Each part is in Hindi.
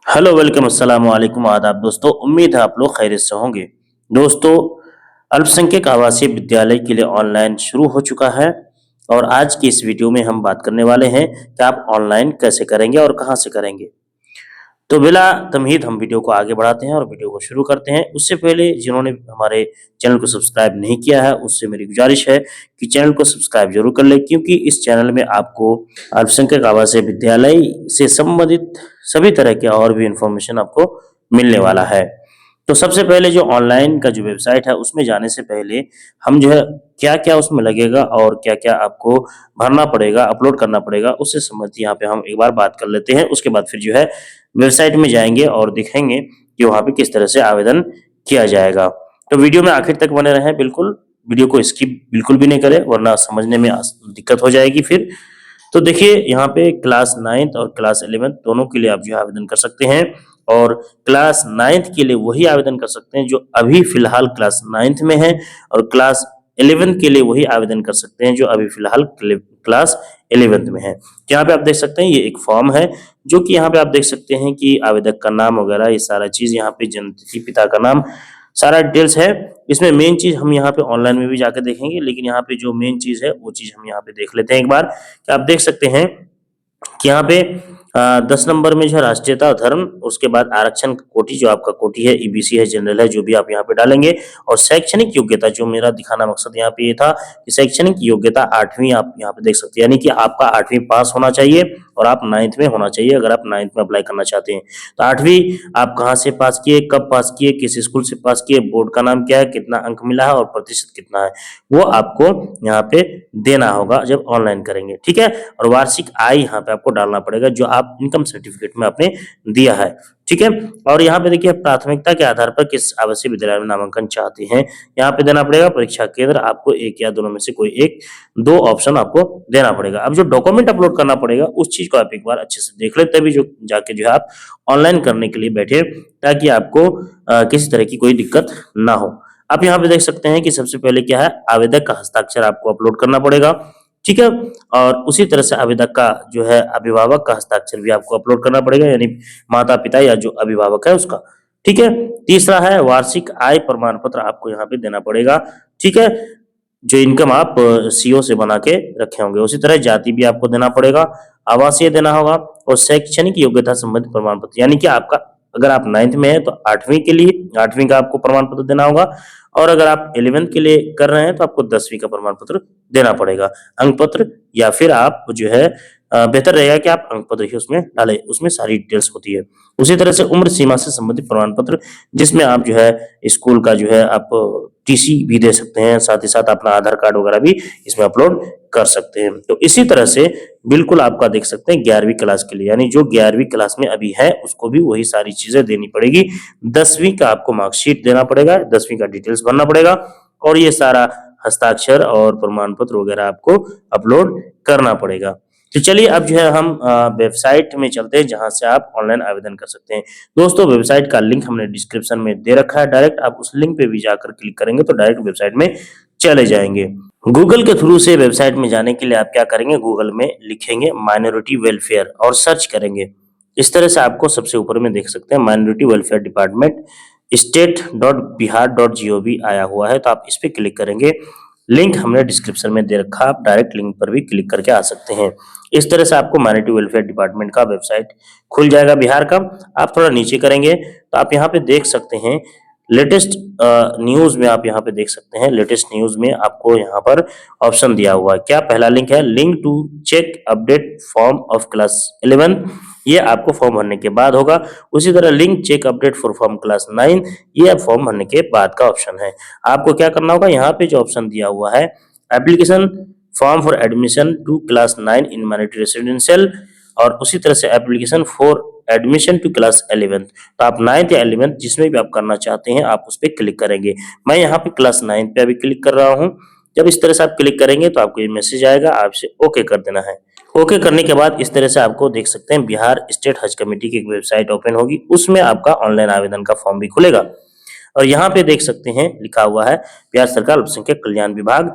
हेलो वेलकम अस्सलाम वालेकुम आदाब दोस्तों। उम्मीद है आप लोग खैरियत से होंगे। दोस्तों, अल्पसंख्यक आवासीय विद्यालय के लिए ऑनलाइन शुरू हो चुका है और आज की इस वीडियो में हम बात करने वाले हैं कि आप ऑनलाइन कैसे करेंगे और कहां से करेंगे। तो बिला तमहीद हम वीडियो को आगे बढ़ाते हैं और वीडियो को शुरू करते हैं। उससे पहले जिन्होंने हमारे चैनल को सब्सक्राइब नहीं किया है उससे मेरी गुजारिश है कि चैनल को सब्सक्राइब जरूर कर ले, क्योंकि इस चैनल में आपको अल्पसंख्यक आवासीय विद्यालय से संबंधित सभी तरह के और भी इंफॉर्मेशन आपको मिलने वाला है। तो सबसे पहले जो ऑनलाइन का जो वेबसाइट है उसमें जाने से पहले हम जो है क्या-क्या उसमें लगेगा और क्या-क्या आपको भरना पड़ेगा, अपलोड करना पड़ेगा, उससे संबंधित यहाँ पे हम एक बार बात कर लेते हैं। उसके बाद फिर जो है वेबसाइट में जाएँगे और दिखेंगे कि वहाँ पे किस तरह से आवेदन किया जाएगा। तो वीडियो में आखिर तक बने रहें बिल्कुल, वीडियो को स्किप बिल्कुल भी नहीं करें वरना समझने में दिक्कत हो जाएगी फिर। तो देखिए यहाँ पे क्लास 9th और क्लास 11th दोनों के लिए आप जो है आवेदन कर सकते हैं और क्लास 9th के लिए वही आवेदन कर सकते हैं जो अभी फिलहाल क्लास 9th में है और क्लास 11th के लिए वही आवेदन कर सकते हैं जो अभी फिलहाल क्लास 11th में है। तो यहाँ पे आप देख सकते हैं ये एक फॉर्म है जो कि यहाँ पे आप देख सकते हैं कि आवेदक का नाम वगैरह ये सारा चीज़ यहाँ पे जन्मतिथि, पिता का नाम, सारा डिटेल्स है। इसमें मेन चीज़ हम यहाँ पे ऑनलाइन में भी जाके देखेंगे, लेकिन यहाँ पे जो मेन चीज़ है वो चीज़ हम यहाँ पे देख लेते हैं एक बार। कि आप देख सकते हैं कि यहाँ पे 10 नंबर में जो है राष्ट्रीयता और धर्म, उसके बाद आरक्षण कोटि जो आपका कोटि है, ईबीसी है, जनरल है, जो भी आप यहाँ पे डालेंगे और शैक्षणिक योग्यता जो मेरा दिखाना मकसद यहाँ पे ये था कि शैक्षणिक योग्यता 8वीं आप यहाँ पे देख सकते हैं, यानी कि आपका 8वीं पास होना चाहिए और आप 9th में होना चाहिए अगर आप 9th में अप्लाई करना चाहते हैं। तो 8वीं आप कहाँ से पास किए, कब पास किए, किस स्कूल से पास किए, बोर्ड का नाम क्या है, कितना अंक मिला है और प्रतिशत कितना है, वो आपको यहाँ पे देना होगा जब ऑनलाइन करेंगे, ठीक है। और वार्षिक आय यहाँ पे आपको डालना पड़ेगा जो आप इनकम सर्टिफिकेट में आपने दिया है, ठीक है। और यहाँ पे देखिए प्राथमिकता के आधार पर किस आवासीय विद्यालय में नामांकन चाहते हैं, यहाँ पे देना पड़ेगा। परीक्षा केंद्र आपको एक या दोनों में से कोई एक, दो ऑप्शन आपको देना पड़ेगा। अब जो डॉक्यूमेंट अपलोड करना पड़ेगा उस चीज को आप एक बार अच्छे से देख ले, तभी जो जाके जो है आप ऑनलाइन करने के लिए बैठे, ताकि आपको किसी तरह की कोई दिक्कत ना हो। आप यहाँ पे देख सकते हैं कि सबसे पहले क्या है, आवेदक का हस्ताक्षर आपको अपलोड करना पड़ेगा, ठीक है। और उसी तरह से आवेदक का जो है अभिभावक का हस्ताक्षर भी आपको अपलोड करना पड़ेगा, यानी माता पिता या जो अभिभावक है उसका, ठीक है। तीसरा है वार्षिक आय प्रमाण पत्र आपको यहाँ पे देना पड़ेगा, ठीक है, जो इनकम आप सीओ से बना के रखे होंगे। उसी तरह जाति भी आपको देना पड़ेगा, आवासीय देना होगा और शैक्षणिक योग्यता संबंधित प्रमाण पत्र, यानी कि आपका अगर आप 9th में हैं तो 8वीं के लिए 8वीं का आपको प्रमाण पत्र देना होगा और अगर आप 11th के लिए कर रहे हैं तो आपको 10वीं का प्रमाण पत्र देना पड़ेगा। अंक पत्र या फिर आप जो है बेहतर रहेगा कि आप अंक पत्र ही उसमें डालें, उसमें सारी डिटेल्स होती है। उसी तरह से उम्र सीमा से संबंधित प्रमाण पत्र, जिसमें आप जो है स्कूल का जो है आप टीसी भी दे सकते हैं, साथ ही साथ अपना आधार कार्ड वगैरह भी इसमें अपलोड कर सकते हैं। तो इसी तरह से बिल्कुल आपका देख सकते हैं 11वीं क्लास के लिए, यानी जो 11वीं क्लास में अभी है उसको भी वही सारी चीजें देनी पड़ेगी। 10वीं का आपको मार्कशीट देना पड़ेगा, 10वीं का डिटेल्स भरना पड़ेगा और ये सारा हस्ताक्षर और प्रमाण पत्र वगैरह आपको अपलोड करना पड़ेगा। तो चलिए अब जो है हम वेबसाइट में चलते हैं जहां से आप ऑनलाइन आवेदन कर सकते हैं। दोस्तों, वेबसाइट का लिंक हमने डिस्क्रिप्शन में दे रखा है, डायरेक्ट आप उस लिंक पे भी जाकर क्लिक करेंगे तो डायरेक्ट वेबसाइट में चले जाएंगे। गूगल के थ्रू से वेबसाइट में जाने के लिए आप क्या करेंगे, गूगल में लिखेंगे माइनॉरिटी वेलफेयर और सर्च करेंगे। इस तरह से आपको सबसे ऊपर में देख सकते हैं माइनॉरिटी वेलफेयर डिपार्टमेंट state.bihar.gov आया हुआ है, तो आप इस पे क्लिक करेंगे। लिंक हमने डिस्क्रिप्शन में दे रखा है, आप डायरेक्ट लिंक पर भी क्लिक करके आ सकते हैं। इस तरह से आपको माइनॉरिटी वेलफेयर डिपार्टमेंट का वेबसाइट खुल जाएगा बिहार का। आप थोड़ा नीचे करेंगे तो आप यहाँ पे देख सकते हैं लेटेस्ट न्यूज में, आप यहाँ पे देख सकते हैं लेटेस्ट न्यूज में आपको यहाँ पर ऑप्शन दिया हुआ है। क्या पहला लिंक है, link to check update form of class 11, ये आपको फॉर्म भरने के बाद होगा। उसी तरह link check update for form class 9, ये फॉर्म भरने के बाद का ऑप्शन है। आपको क्या करना होगा, यहाँ पे जो ऑप्शन दिया हुआ है application form for admission to class 9 in minority residential, और उसी तरह से application for admission to class 11, तो आप 9th या 11th जिसमें भी आप करना चाहते हैं आप उस पर क्लिक करेंगे। मैं यहाँ पे क्लास 9 पे अभी क्लिक कर रहा हूँ। जब इस तरह से आप क्लिक करेंगे तो आपको ये मैसेज आएगा, आपसे ओके कर देना है। ओके करने के बाद इस तरह से आपको देख सकते हैं बिहार स्टेट हज कमेटी की एक वेबसाइट ओपन होगी, उसमें आपका ऑनलाइन आवेदन का फॉर्म भी खुलेगा और यहाँ पे देख सकते हैं लिखा हुआ है बिहार सरकार अल्पसंख्यक कल्याण विभाग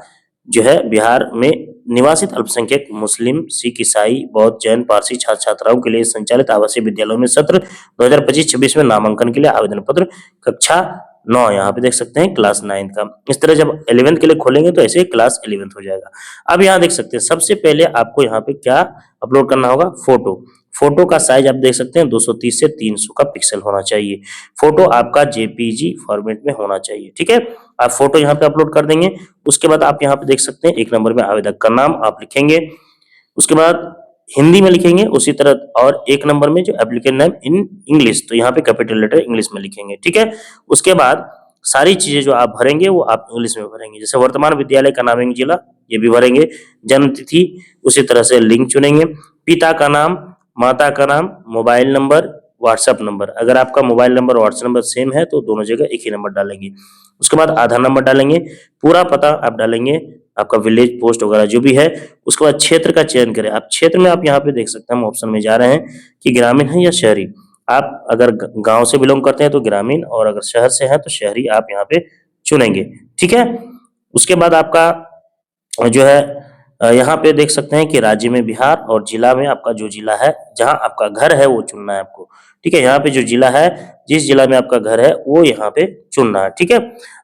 जो है बिहार में निवासित अल्पसंख्यक मुस्लिम, सिख, ईसाई, बौद्ध, जैन, पारसी छात्र छात्राओं के लिए संचालित आवासीय विद्यालयों में सत्र 2025-26 में नामांकन के लिए आवेदन पत्र कक्षा 9 यहाँ पे देख सकते हैं क्लास 9 का। इस तरह जब 11th के लिए खोलेंगे तो ऐसे क्लास 11th हो जाएगा। अब यहाँ देख सकते हैं सबसे पहले आपको यहाँ पे क्या अपलोड करना होगा, फोटो। फोटो का साइज आप देख सकते हैं 230 से 300 का पिक्सल होना चाहिए। फोटो आपका जेपीजी फॉर्मेट में होना चाहिए, ठीक है। आप फोटो यहाँ पे अपलोड कर देंगे। उसके बाद आप यहाँ पे देख सकते हैं 1 नंबर में आवेदक का नाम आप लिखेंगे। उसके बाद हिंदी में लिखेंगे उसी तरह, और 1 नंबर में जो एप्लीकेंट नेम इन इंग्लिश, तो यहाँ पे कैपिटल लेटर इंग्लिश में लिखेंगे, ठीक है। उसके बाद सारी चीजें जो आप भरेंगे वो आप इंग्लिश में भरेंगे। जैसे वर्तमान विद्यालय का नाम, जिला, ये भी भरेंगे। जन्म तिथि उसी तरह से लिंग चुनेंगे। पिता का नाम, माता का नाम, मोबाइल नंबर, व्हाट्सएप नंबर। अगर आपका मोबाइल नंबर और व्हाट्सएप नंबर सेम है तो दोनों जगह एक ही नंबर डालेंगे। उसके बाद आधार नंबर डालेंगे। पूरा पता आप डालेंगे, आपका विलेज, पोस्ट वगैरह जो भी है। उसके बाद क्षेत्र का चयन करें। आप क्षेत्र में आप यहाँ पे देख सकते हैं, हम ऑप्शन में जा रहे हैं कि ग्रामीण है या शहरी। आप अगर गांव से बिलोंग करते हैं तो ग्रामीण, और अगर शहर से हैं तो शहरी आप यहाँ पे चुनेंगे, ठीक है। उसके बाद आपका जो है यहाँ पे देख सकते हैं कि राज्य में बिहार, और जिला में आपका जो जिला है जहाँ आपका घर है वो चुनना है आपको, ठीक है। यहाँ पे जो जिला है, जिस जिला में आपका घर है वो यहाँ पे चुनना है, ठीक है।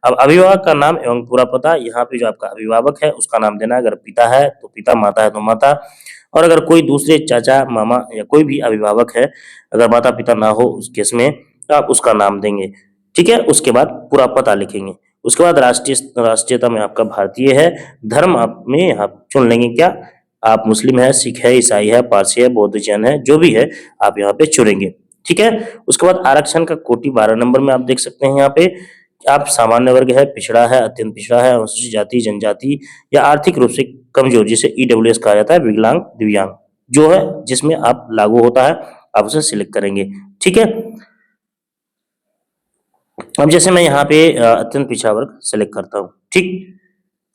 अब अभिभावक का नाम एवं पूरा पता, यहाँ पे जो आपका अभिभावक है उसका नाम देना है। अगर पिता है तो पिता, माता है तो माता, और अगर कोई दूसरे चाचा, मामा या कोई भी अभिभावक है, अगर माता पिता ना हो उस केस में, तो आप उसका नाम देंगे, ठीक है। उसके बाद पूरा पता लिखेंगे। उसके बाद राष्ट्रीयता में आपका भारतीय है। धर्म आप में आप चुन लेंगे, क्या आप मुस्लिम है, सिख है, ईसाई है, पारसी है, बौद्ध, जैन है, जो भी है आप यहाँ पे चुनेंगे, ठीक है। उसके बाद आरक्षण का कोटि 12 नंबर में आप देख सकते हैं। यहाँ पे आप सामान्य वर्ग है, पिछड़ा है, अत्यंत पिछड़ा है, अनुसूचित जाति, जनजाति, या आर्थिक रूप से कमजोर, जिसे ईडब्ल्यूएस कहा जाता है, विकलांग, दिव्यांग, जो है जिसमें आप लागू होता है, आप उसे सिलेक्ट करेंगे, ठीक है। अब जैसे मैं यहाँ पे अत्यंत पिछड़ा वर्ग सेलेक्ट करता हूँ, ठीक।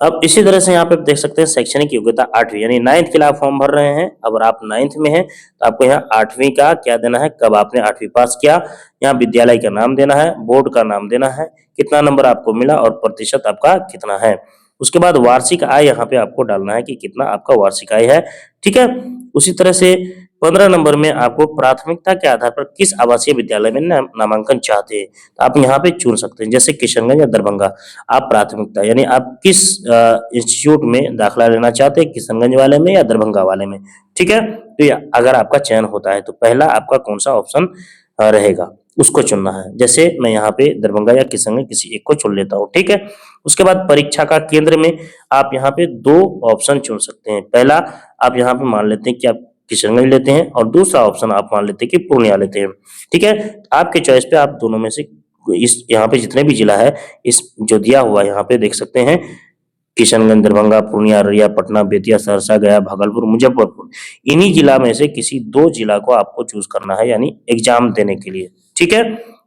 अब इसी तरह से यहाँ पे आप देख सकते हैं शैक्षणिक योग्यता 8वीं, यानी 9th के लिए आप फॉर्म भर रहे हैं। अगर आप 9th में हैं तो आपको यहाँ 8वीं का क्या देना है, कब आपने 8वीं पास किया, यहाँ विद्यालय का नाम देना है, बोर्ड का नाम देना है, कितना नंबर आपको मिला और प्रतिशत आपका कितना है। उसके बाद वार्षिक आय यहाँ पे आपको डालना है कि कितना आपका वार्षिक आय है, ठीक है। उसी तरह से 15 नंबर में आपको प्राथमिकता के आधार पर किस आवासीय विद्यालय में नामांकन चाहते हैं, तो आप यहाँ पे चुन सकते हैं। जैसे किशनगंज या दरभंगा, आप प्राथमिकता यानी आप किस इंस्टीट्यूट में दाखिला लेना चाहते हैं, किशनगंज वाले में या दरभंगा वाले में, ठीक है। तो ये अगर आपका चयन होता है तो पहला आपका कौन सा ऑप्शन रहेगा उसको चुनना है। जैसे मैं यहाँ पे दरभंगा या किशनगंज किसी एक को चुन लेता हूँ, ठीक है। उसके बाद परीक्षा का केंद्र में आप यहाँ पे 2 ऑप्शन चुन सकते हैं। पहला आप यहाँ पे मान लेते हैं कि आप किशनगंज लेते हैं, और दूसरा ऑप्शन आप मान लेते हैं कि पूर्णिया लेते हैं, ठीक है। आपके चॉइस पे आप दोनों में से इस यहाँ पे जितने भी जिला है, इस जो दिया हुआ है यहाँ पे देख सकते हैं, किशनगंज, दरभंगा, पूर्णिया, अररिया, पटना, बेतिया, सहरसा, गया, भागलपुर, मुजफ्फरपुर, इन्हीं जिला में से किसी 2 जिला को आपको चूज करना है, यानी एग्जाम देने के लिए, ठीक है।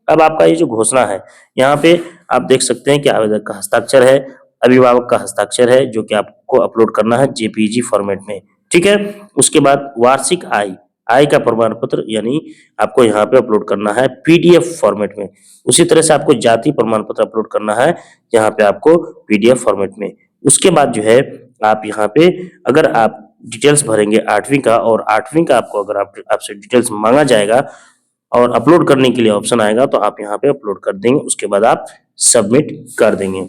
अब आपका ये जो घोषणा है, यहाँ पे आप देख सकते हैं कि आवेदक का हस्ताक्षर है, अभिभावक का हस्ताक्षर है, जो कि आपको अपलोड करना है जेपीजी फॉर्मेट में, ठीक है। उसके बाद वार्षिक आय, आय का प्रमाण पत्र यानी आपको यहाँ पे अपलोड करना है पीडीएफ फॉर्मेट में। उसी तरह से आपको जाति प्रमाण पत्र अपलोड करना है यहाँ पे आपको पीडीएफ फॉर्मेट में। उसके बाद जो है आप यहाँ पे अगर आप डिटेल्स भरेंगे 8वीं का, और 8वीं का आपको अगर आपसे डिटेल्स मांगा जाएगा और अपलोड करने के लिए ऑप्शन आएगा तो आप यहाँ पे अपलोड कर देंगे। उसके बाद आप सबमिट कर देंगे।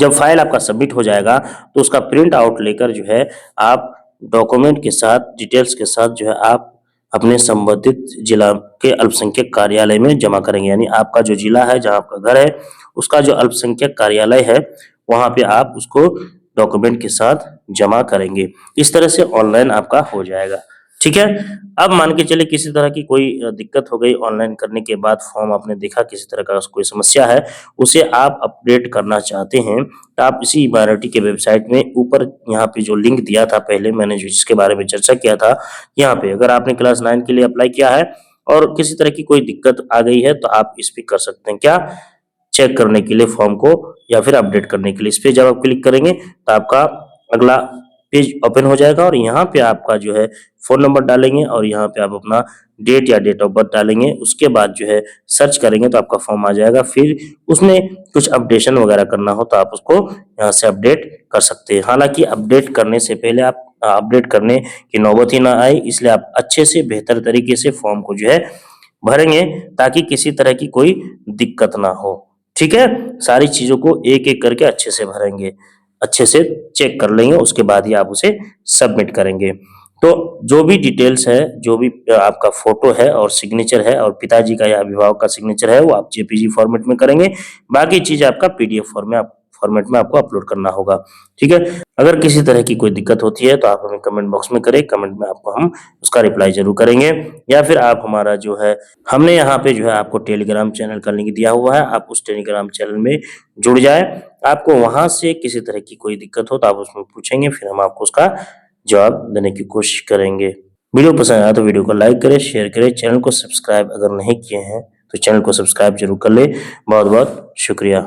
जब फाइल आपका सबमिट हो जाएगा तो उसका प्रिंट आउट लेकर जो है आप डॉक्यूमेंट के साथ, डिटेल्स के साथ जो है आप अपने संबंधित जिला के अल्पसंख्यक कार्यालय में जमा करेंगे। यानी आपका जो जिला है जहाँ आपका घर है उसका जो अल्पसंख्यक कार्यालय है वहाँ पे आप उसको डॉक्यूमेंट के साथ जमा करेंगे। इस तरह से ऑनलाइन आपका हो जाएगा, ठीक है। अब मान के चले किसी तरह की कोई दिक्कत हो गई ऑनलाइन करने के बाद, फॉर्म आपने देखा किसी तरह का कोई समस्या है, उसे आप अपडेट करना चाहते हैं, तो आप इसी माइनॉरिटी के वेबसाइट में ऊपर यहाँ पे जो लिंक दिया था पहले मैंने जो जिसके बारे में चर्चा किया था, यहाँ पे अगर आपने क्लास 9 के लिए अप्लाई किया है और किसी तरह की कोई दिक्कत आ गई है तो आप इस पे कर सकते हैं, क्या चेक करने के लिए फॉर्म को या फिर अपडेट करने के लिए। इस पे जब आप क्लिक करेंगे तो आपका अगला पेज ओपन हो जाएगा और यहाँ पे आपका जो है फ़ोन नंबर डालेंगे और यहाँ पे आप अपना डेट या डेट ऑफ बर्थ डालेंगे। उसके बाद जो है सर्च करेंगे तो आपका फॉर्म आ जाएगा। फिर उसमें कुछ अपडेशन वगैरह करना हो तो आप उसको यहाँ से अपडेट कर सकते हैं। हालाँकि अपडेट करने से पहले आप अपडेट करने की नौबत ही ना आए, इसलिए आप अच्छे से बेहतर तरीके से फॉर्म को जो है भरेंगे ताकि किसी तरह की कोई दिक्कत ना हो। ठीक है? सारी चीज़ों को एक-एक करके अच्छे से भरेंगे, अच्छे से चेक कर लेंगे, उसके बाद ही आप उसे सबमिट करेंगे। तो जो भी डिटेल्स है, जो भी आपका फ़ोटो है और सिग्नेचर है और पिताजी का या अभिभावक का सिग्नेचर है, वो आप जेपीजी फॉर्मेट में करेंगे। बाकी चीज़ आपका पीडीएफ फॉर्मेट में आपको अपलोड करना होगा। ठीक है? अगर किसी तरह की कोई दिक्कत होती है तो आप हमें कमेंट बॉक्स में करें, कमेंट में आपको हम उसका रिप्लाई ज़रूर करेंगे या फिर आप हमारा जो है हमने यहाँ पे जो है आपको टेलीग्राम चैनल का लिंक दिया हुआ है, आप उस टेलीग्राम चैनल में जुड़ जाएँ। आपको वहाँ से किसी तरह की कोई दिक्कत हो तो आप उसमें पूछेंगे, फिर हम आपको उसका जवाब देने की कोशिश करेंगे। वीडियो पसंद आया तो वीडियो को लाइक करें, शेयर करें, चैनल को सब्सक्राइब अगर नहीं किए हैं तो चैनल को सब्सक्राइब ज़रूर कर लें। बहुत-बहुत शुक्रिया।